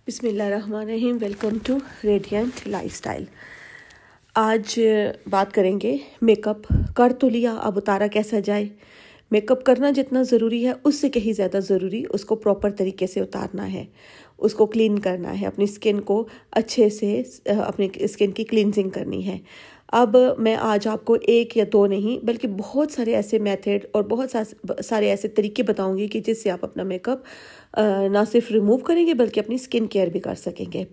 बिस्मिल्लाहिर्रहमानिर्रहीम। Welcome to Radiant Lifestyle. आज बात करेंगे मेकअप कर तो लिया, अब उतारा कैसा जाए। मेकअप करना जितना ज़रूरी है उससे कहीं ज़्यादा ज़रूरी उसको प्रॉपर तरीके से उतारना है, उसको क्लीन करना है, अपनी स्किन को अच्छे से अपनी स्किन की क्लींजिंग करनी है। अब मैं आज आपको एक या दो नहीं बल्कि बहुत सारे ऐसे मेथड और बहुत सारे ऐसे तरीके बताऊंगी कि जिससे आप अपना मेकअप ना सिर्फ रिमूव करेंगे बल्कि अपनी स्किन केयर भी कर सकेंगे।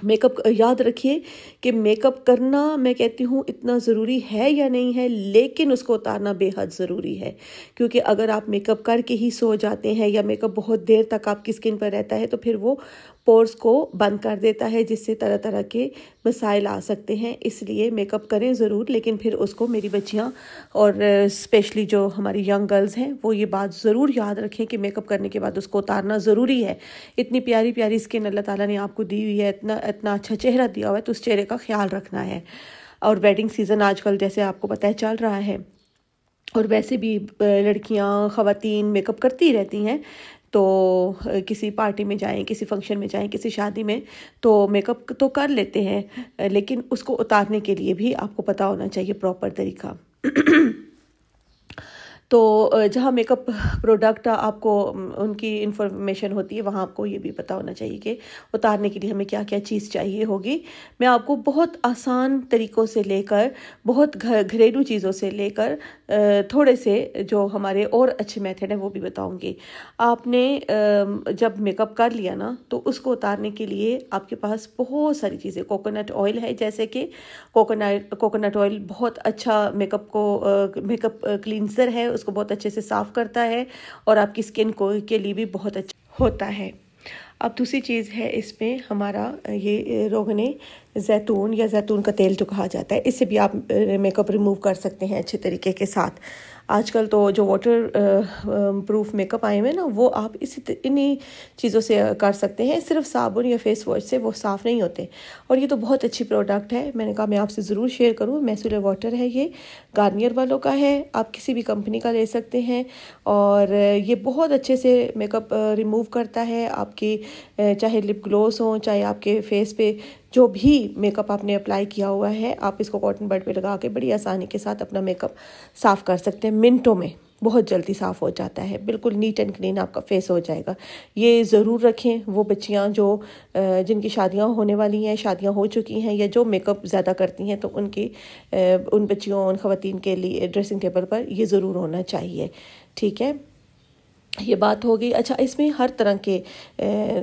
मेकअप याद रखिए कि मेकअप करना मैं कहती हूँ इतना ज़रूरी है या नहीं है, लेकिन उसको उतारना बेहद ज़रूरी है। क्योंकि अगर आप मेकअप करके ही सो जाते हैं या मेकअप बहुत देर तक आपकी स्किन पर रहता है तो फिर वो पोर्स को बंद कर देता है, जिससे तरह तरह के मसाइल आ सकते हैं। इसलिए मेकअप करें ज़रूर, लेकिन फिर उसको मेरी बच्चियाँ और स्पेशली जो हमारी यंग गर्ल्स हैं वो ये बात ज़रूर याद रखें कि मेकअप करने के बाद उसको उतारना ज़रूरी है। इतनी प्यारी प्यारी स्किन अल्लाह ताला ने आपको दी हुई है, इतना अच्छा चेहरा दिया हुआ है, तो उस चेहरे का ख्याल रखना है। और वेडिंग सीज़न आजकल जैसे आपको पता है चल रहा है, और वैसे भी लड़कियां ख़वातीन मेकअप करती रहती हैं। तो किसी पार्टी में जाएं, किसी फंक्शन में जाएं, किसी शादी में तो मेकअप तो कर लेते हैं, लेकिन उसको उतारने के लिए भी आपको पता होना चाहिए प्रॉपर तरीका। तो जहाँ मेकअप प्रोडक्ट आपको उनकी इन्फॉर्मेशन होती है वहाँ आपको ये भी पता होना चाहिए कि उतारने के लिए हमें क्या क्या चीज़ चाहिए होगी। मैं आपको बहुत आसान तरीक़ों से लेकर बहुत घरेलू चीज़ों से लेकर थोड़े से जो हमारे और अच्छे मेथड हैं वो भी बताऊंगी। आपने जब मेकअप कर लिया ना तो उसको उतारने के लिए आपके पास बहुत सारी चीज़ें, कोकोनट ऑयल है, जैसे कि कोकोनट ऑयल बहुत अच्छा मेकअप क्लींजर है, उसको बहुत अच्छे से साफ़ करता है और आपकी स्किन को के लिए भी बहुत अच्छा होता है। अब दूसरी चीज़ है इसमें हमारा ये रोगने जैतून या जैतून का तेल जो कहा जाता है, इससे भी आप मेकअप रिमूव कर सकते हैं अच्छे तरीके के साथ। आजकल तो जो वाटर प्रूफ मेकअप आए हुए हैं ना, वो आप इन्हीं चीज़ों से कर सकते हैं। सिर्फ साबुन या फेस वॉश से वो साफ़ नहीं होते। और ये तो बहुत अच्छी प्रोडक्ट है, मैंने कहा मैं आपसे ज़रूर शेयर करूँ। मैसुलर वाटर है, ये गार्नियर वालों का है, आप किसी भी कंपनी का ले सकते हैं। और ये बहुत अच्छे से मेकअप रिमूव करता है आपकी, चाहे लिप ग्लोस हो, चाहे आपके फेस पे जो भी मेकअप आपने अप्लाई किया हुआ है, आप इसको कॉटन बड पे लगा के बड़ी आसानी के साथ अपना मेकअप साफ़ कर सकते हैं। मिनटों में बहुत जल्दी साफ़ हो जाता है, बिल्कुल नीट एंड क्लीन आपका फेस हो जाएगा। ये ज़रूर रखें वो बच्चियाँ जो जिनकी शादियाँ होने वाली हैं, शादियाँ हो चुकी हैं, या जो मेकअप ज़्यादा करती हैं, तो उन बच्चियों, उन ख़वातीन के लिए ड्रेसिंग टेबल पर ये ज़रूर होना चाहिए। ठीक है, ये बात हो गई। अच्छा, इसमें हर तरह के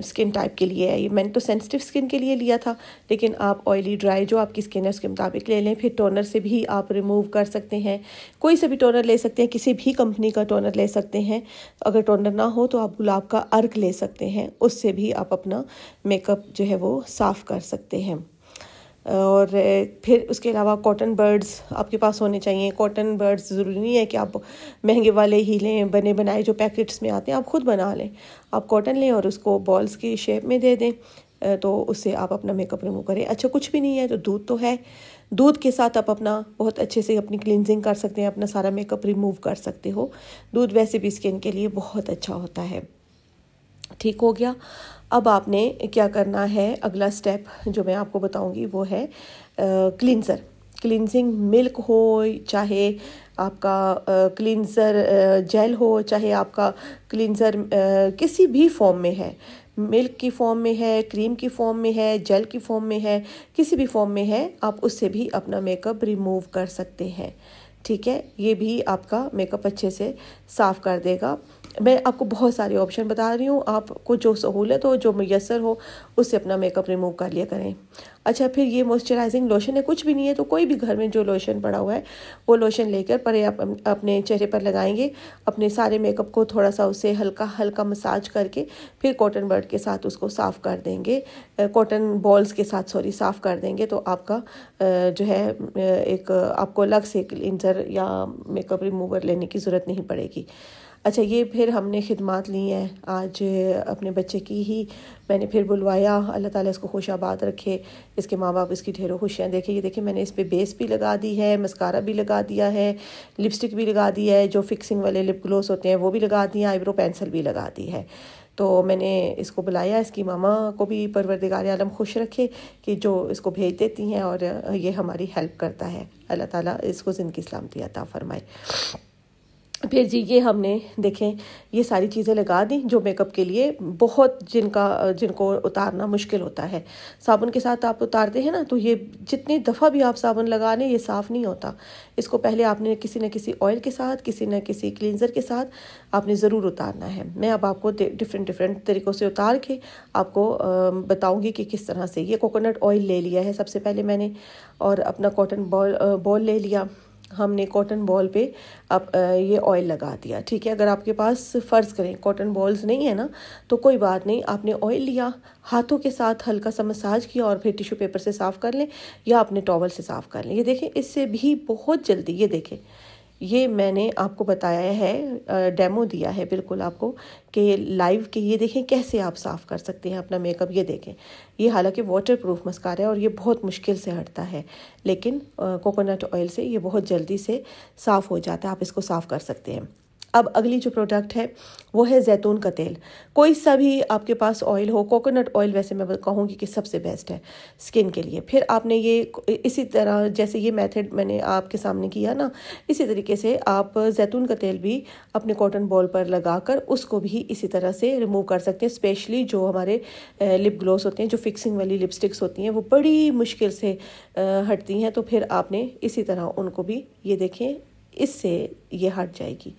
स्किन टाइप के लिए है। ये मैंने तो सेंसिटिव स्किन के लिए लिया था, लेकिन आप ऑयली ड्राई जो आपकी स्किन है उसके मुताबिक ले लें। फिर टोनर से भी आप रिमूव कर सकते हैं, कोई से भी टोनर ले सकते हैं, किसी भी कंपनी का टोनर ले सकते हैं। अगर टोनर ना हो तो आप गुलाब का अर्क ले सकते हैं, उससे भी आप अपना मेकअप जो है वो साफ़ कर सकते हैं। और फिर उसके अलावा कॉटन बर्ड्स आपके पास होने चाहिए। कॉटन बर्ड्स ज़रूरी नहीं है कि आप महंगे वाले ही लें, बने बनाए जो पैकेट्स में आते हैं, आप खुद बना लें। आप कॉटन लें और उसको बॉल्स की शेप में दे दें, तो उससे आप अपना मेकअप रिमूव करें। अच्छा, कुछ भी नहीं है तो दूध तो है, दूध के साथ आप अपना बहुत अच्छे से अपनी क्लींजिंग कर सकते हैं, अपना सारा मेकअप रिमूव कर सकते हो। दूध वैसे भी स्किन के लिए बहुत अच्छा होता है। ठीक हो गया। अब आपने क्या करना है, अगला स्टेप जो मैं आपको बताऊंगी वो है क्लींजर। क्लींजिंग मिल्क हो, चाहे आपका क्लींजर जेल हो, चाहे आपका क्लींजर किसी भी फॉर्म में है, मिल्क की फॉर्म में है, क्रीम की फॉर्म में है, जेल की फॉर्म में है, किसी भी फॉर्म में है, आप उससे भी अपना मेकअप रिमूव कर सकते हैं। ठीक है, ये भी आपका मेकअप अच्छे से साफ़ कर देगा। मैं आपको बहुत सारे ऑप्शन बता रही हूँ, आपको जो सहूलत हो, जो मुयस्सर हो, उससे अपना मेकअप रिमूव कर लिया करें। अच्छा, फिर ये मॉइस्चराइजिंग लोशन है, कुछ भी नहीं है तो कोई भी घर में जो लोशन पड़ा हुआ है वो लोशन लेकर पहले आप अपने चेहरे पर लगाएंगे। अपने सारे मेकअप को थोड़ा सा उससे हल्का हल्का मसाज करके फिर कॉटन बड के साथ उसको साफ़ कर देंगे, कॉटन बॉल्स के साथ साफ़ कर देंगे। तो आपका जो है एक आपको अलग से क्लींजर या मेकअप रिमूवर लेने की ज़रूरत नहीं पड़ेगी। अच्छा, ये फिर हमने खिदमात ली हैं आज अपने बच्चे की ही, मैंने फिर बुलवाया। अल्लाह ताला इसको खुशाबाद रखे, इसके माँ बाप इसकी ढेरों खुशियाँ देखें। ये देखिए, मैंने इस पर बेस भी लगा दी है, मस्कारा भी लगा दिया है, लिपस्टिक भी लगा दी है, जो फिक्सिंग वाले लिप ग्लोस होते हैं वो भी लगा दिए, आईब्रो पेंसिल भी लगा दी है। तो मैंने इसको बुलाया, इसकी मामा को भी परवरदिगार आलम खुश रखे कि जो इसको भेज देती हैं और ये हमारी हेल्प करता है। अल्लाह ताला इसको ज़िंदगी सलामती अता फरमाए। फिर जी ये हमने देखें ये सारी चीज़ें लगा दी जो मेकअप के लिए बहुत जिनको उतारना मुश्किल होता है। साबुन के साथ आप उतारते हैं ना, तो ये जितनी दफ़ा भी आप साबुन लगा लें ये साफ़ नहीं होता। इसको पहले आपने किसी न किसी ऑयल के साथ, किसी न किसी क्लींजर के साथ आपने ज़रूर उतारना है। मैं अब आपको डिफरेंट तरीक़ों से उतार के आपको बताऊँगी कि किस तरह से। ये कोकोनट ऑयल ले लिया है सबसे पहले मैंने, और अपना कॉटन बॉल ले लिया हमने। कॉटन बॉल पे अब ये ऑयल लगा दिया, ठीक है। अगर आपके पास फ़र्ज़ करें कॉटन बॉल्स नहीं है ना, तो कोई बात नहीं, आपने ऑयल लिया, हाथों के साथ हल्का सा मसाज किया और फिर टिश्यू पेपर से साफ़ कर लें या अपने टॉवल से साफ़ कर लें। ये देखें, इससे भी बहुत जल्दी, ये देखें, ये मैंने आपको बताया है, डेमो दिया है बिल्कुल आपको कि लाइव के। ये देखें कैसे आप साफ़ कर सकते हैं अपना मेकअप। ये देखें, ये हालांकि वाटर प्रूफ मस्कारा है और ये बहुत मुश्किल से हटता है, लेकिन कोकोनट ऑयल से ये बहुत जल्दी से साफ़ हो जाता है। आप इसको साफ़ कर सकते हैं। अब अगली जो प्रोडक्ट है वो है जैतून का तेल। कोई सा भी आपके पास ऑयल हो, कोकोनट ऑयल वैसे मैं कहूँगी कि सबसे बेस्ट है स्किन के लिए। फिर आपने ये इसी तरह जैसे ये मेथड मैंने आपके सामने किया ना, इसी तरीके से आप जैतून का तेल भी अपने कॉटन बॉल पर लगाकर उसको भी इसी तरह से रिमूव कर सकते हैं। स्पेशली जो हमारे लिप ग्लोस होते हैं, जो फिक्सिंग वाली लिपस्टिक्स होती हैं, वो बड़ी मुश्किल से हटती हैं, तो फिर आपने इसी तरह उनको भी, ये देखें, इससे ये हट जाएगी।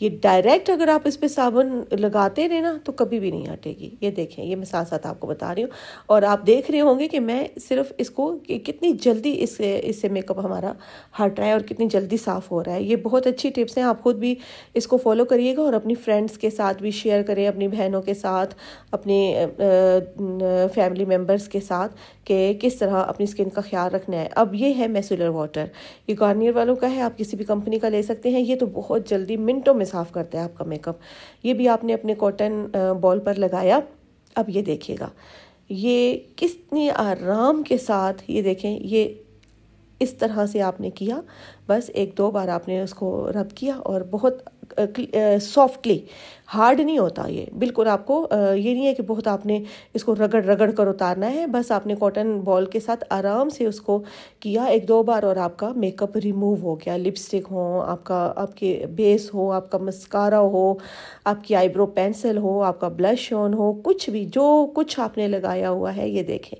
ये डायरेक्ट अगर आप इस पे साबुन लगाते रहे ना तो कभी भी नहीं हटेगी। ये देखें, ये मैं साथ साथ आपको बता रही हूँ, और आप देख रहे होंगे कि मैं सिर्फ इसको कि कितनी जल्दी इससे मेकअप हमारा हट रहा है और कितनी जल्दी साफ़ हो रहा है। ये बहुत अच्छी टिप्स हैं, आप खुद भी इसको फॉलो करिएगा और अपनी फ्रेंड्स के साथ भी शेयर करें, अपनी बहनों के साथ, अपने फैमिली मेम्बर्स के साथ, कि किस तरह अपनी स्किन का ख्याल रखना है। अब ये है मिसेलर वाटर, ये गार्नियर वालों का है, आप किसी भी कंपनी का ले सकते हैं। ये तो बहुत जल्दी मिनटों में साफ़ करता है आपका मेकअप। ये भी आपने अपने कॉटन बॉल पर लगाया। अब ये देखिएगा, ये कितनी आराम के साथ, ये देखें, ये इस तरह से आपने किया, बस 1-2 बार आपने उसको रब किया और बहुत सॉफ्टली, हार्ड नहीं होता ये बिल्कुल। आपको ये नहीं है कि बहुत आपने इसको रगड़ कर उतारना है, बस आपने कॉटन बॉल के साथ आराम से उसको किया 1-2 बार और आपका मेकअप रिमूव हो गया। लिपस्टिक हो, आपके बेस हो, आपका मस्कारा हो, आपकी आईब्रो पेंसिल हो, आपका ब्लश ऑन हो, कुछ भी, जो कुछ आपने लगाया हुआ है, ये देखें,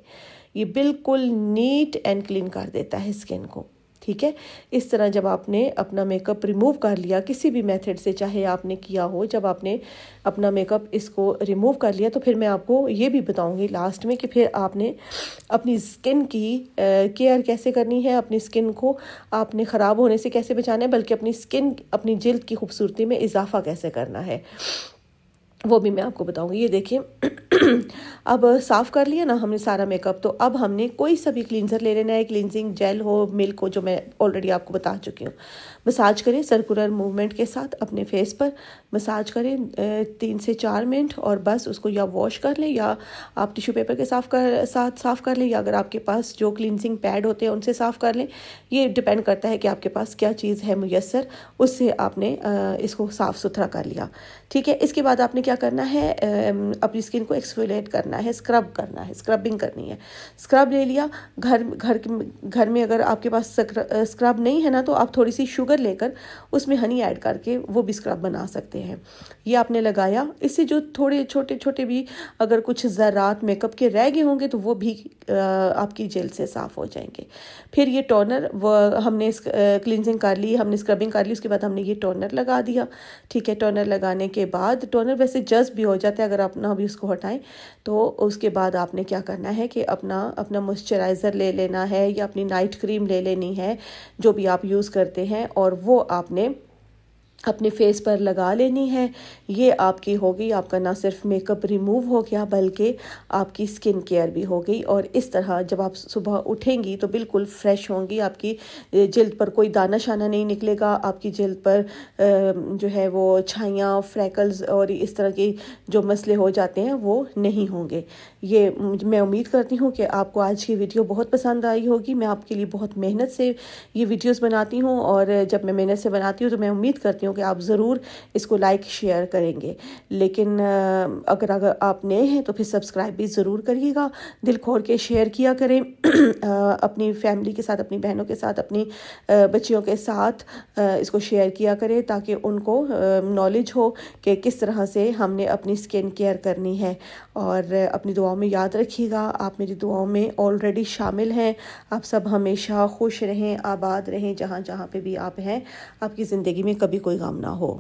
ये बिल्कुल नीट एंड क्लीन कर देता है स्किन को, ठीक है। इस तरह जब आपने अपना मेकअप रिमूव कर लिया किसी भी मेथड से, चाहे आपने किया हो, जब आपने अपना मेकअप इसको रिमूव कर लिया, तो फिर मैं आपको ये भी बताऊंगी लास्ट में कि फिर आपने अपनी स्किन की केयर कैसे करनी है, अपनी स्किन को आपने ख़राब होने से कैसे बचाना है, बल्कि अपनी स्किन, अपनी जिल्द की खूबसूरती में इजाफा कैसे करना है, वो भी मैं आपको बताऊंगी। ये देखिए, अब साफ़ कर लिया ना हमने सारा मेकअप, तो अब हमने कोई सा भी क्लींजर ले लेना है, क्लींजिंग जेल हो, मिल्क हो, जो मैं ऑलरेडी आपको बता चुकी हूँ। मसाज करें सर्कुलर मूवमेंट के साथ, अपने फेस पर मसाज करें 3 से 4 मिनट, और बस उसको या वॉश कर लें या आप टिश्यू पेपर के साथ साफ़ कर लें, या अगर आपके पास जो क्लींजिंग पैड होते हैं उनसे साफ़ कर लें। ये डिपेंड करता है कि आपके पास क्या चीज़ है मुयस्सर, उससे आपने इसको साफ़ सुथरा कर लिया, ठीक है। इसके बाद आपने क्या करना है, अपनी स्किन को एक्सफोलिएट करना है, स्क्रब करना है, स्क्रबिंग करनी है। स्क्रब ले लिया, घर में अगर आपके पास स्क्रब नहीं है ना, तो आप थोड़ी सी शुगर लेकर उसमें हनी ऐड करके वो भी स्क्रब बना सकते हैं। ये आपने लगाया, इससे जो थोड़े छोटे भी अगर कुछ ज़रात मेकअप के रह गए होंगे तो वो भी आपकी जेल से साफ़ हो जाएंगे। फिर ये टोनर, हमने क्लिनजिंग कर ली, हमने स्क्रबिंग कर ली, उसके बाद हमने ये टोनर लगा दिया, ठीक है। टोनर लगाने के बाद, टोनर वैसे जस्ट भी हो जाता है अगर आप ना भी उसको हटाएं, तो उसके बाद आपने क्या करना है कि अपना मॉइस्चराइज़र ले लेना है या अपनी नाइट क्रीम ले लेनी है, जो भी आप यूज़ करते हैं, और वो आपने अपने फेस पर लगा लेनी है। ये आपकी हो गई, आपका ना सिर्फ मेकअप रिमूव हो गया बल्कि आपकी स्किन केयर भी हो गई। और इस तरह जब आप सुबह उठेंगी तो बिल्कुल फ्रेश होंगी, आपकी जिल्द पर कोई दाना शाना नहीं निकलेगा, आपकी जिल्द पर जो है वो छाइयाँ, फ्रैकल्स और इस तरह के जो मसले हो जाते हैं वो नहीं होंगे। ये मैं उम्मीद करती हूँ कि आपको आज की वीडियो बहुत पसंद आई होगी। मैं आपके लिए बहुत मेहनत से ये वीडियोज़ बनाती हूँ, और जब मैं मेहनत से बनाती हूँ तो मैं उम्मीद करती हूँ चाहती हूँ कि आप ज़रूर इसको लाइक शेयर करेंगे। लेकिन अगर आप नए हैं तो फिर सब्सक्राइब भी ज़रूर करिएगा, दिल खोल के शेयर किया करें अपनी फैमिली के साथ, अपनी बहनों के साथ, अपनी बच्चियों के साथ इसको शेयर किया करें ताकि उनको नॉलेज हो कि किस तरह से हमने अपनी स्किन केयर करनी है। और अपनी दुआओं में याद रखिएगा, आप मेरी दुआओं में ऑलरेडी शामिल हैं। आप सब हमेशा खुश रहें, आबाद रहें, जहाँ जहाँ पे भी आप हैं, आपकी ज़िंदगी में कभी कोई गम ना हो।